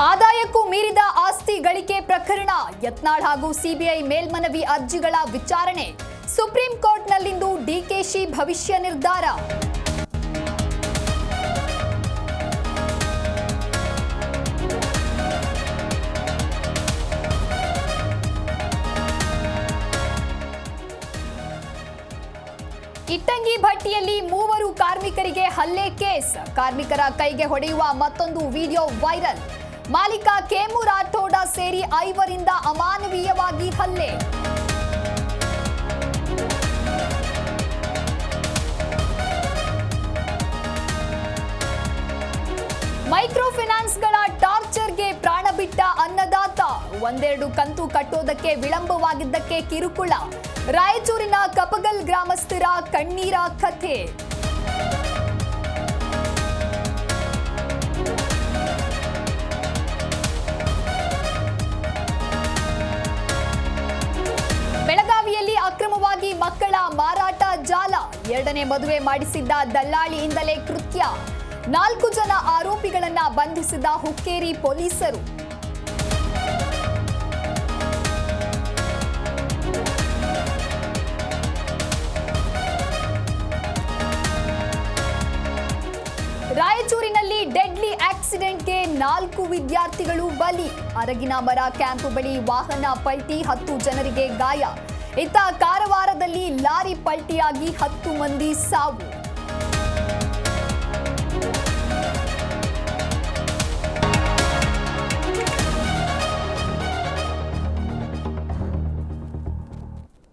ಆದಾಯಕ್ಕೂ ಮೀರಿದ ಆಸ್ತಿ ಗಳಿಕೆ ಪ್ರಕರಣ ಯತ್ನಾಳ್ ಹಾಗೂ ಸಿಬಿಐ ಮೇಲ್ಮನವಿ ಅರ್ಜಿಗಳ ವಿಚಾರಣೆ ಸುಪ್ರೀಂ ಕೋರ್ಟ್ನಲ್ಲಿಂದು ಡಿಕೆಶಿ ಭವಿಷ್ಯ ನಿರ್ಧಾರ. ಇಟ್ಟಂಗಿ ಭಟ್ಟಿಯಲ್ಲಿ 3 ಕಾರ್ಮಿಕರಿಗೆ ಹಲ್ಲೆ ಕೇಸ್. ಕಾರ್ಮಿಕರ ಕೈಗೆ ಹೊಡೆಯುವ ಮತ್ತೊಂದು ವಿಡಿಯೋ ವೈರಲ್. ಮಾಲೀಕ ಕೇಮು ರಾಠೋಡ ಸೇರಿ 5ರಿಂದ ಅಮಾನವೀಯವಾಗಿ ಹಲ್ಲೆ. ಮೈಕ್ರೋ ಫೈನಾನ್ಸ್ಗಳ ಟಾರ್ಚರ್ಗೆ ಪ್ರಾಣ ಬಿಟ್ಟ ಅನ್ನದಾತ. ಒಂದೆರಡು ಕಂತು ಕಟ್ಟೋದಕ್ಕೆ ವಿಳಂಬವಾಗಿದ್ದಕ್ಕೆ ಕಿರುಕುಳ. ರಾಯಚೂರಿನ ಕಪಗಲ್ ಗ್ರಾಮಸ್ಥರ ಕಣ್ಣೀರ ಕಥೆ. ಬೆಳಗಾವಿಯಲ್ಲಿ ಅಕ್ರಮವಾಗಿ ಮಕ್ಕಳ ಮಾರಾಟ ಜಾಲ. 2ನೇ ಮದುವೆ ಮಾಡಿಸಿದ್ದ ದಲ್ಲಾಳಿಯಿಂದಲೇ ಕೃತ್ಯ. 4 ಜನ ಆರೋಪಿಗಳನ್ನ ಬಂಧಿಸಿದ ಹುಕ್ಕೇರಿ ಪೊಲೀಸರು. ರಾಯಚೂರಿನಲ್ಲಿ ಡೆಡ್ಲಿ ಆಕ್ಸಿಡೆಂಟ್ಗೆ 4 ವಿದ್ಯಾರ್ಥಿಗಳು ಬಲಿ. ಅರಗಿನ ಮರ ಕ್ಯಾಂಪ್ ಬಳಿ ವಾಹನ ಪಲ್ಟಿ, 10 ಜನರಿಗೆ ಗಾಯ. ಇತ್ತ ಕಾರವಾರದಲ್ಲಿ ಲಾರಿ ಪಲ್ಟಿಯಾಗಿ 10 ಮಂದಿ ಸಾವು.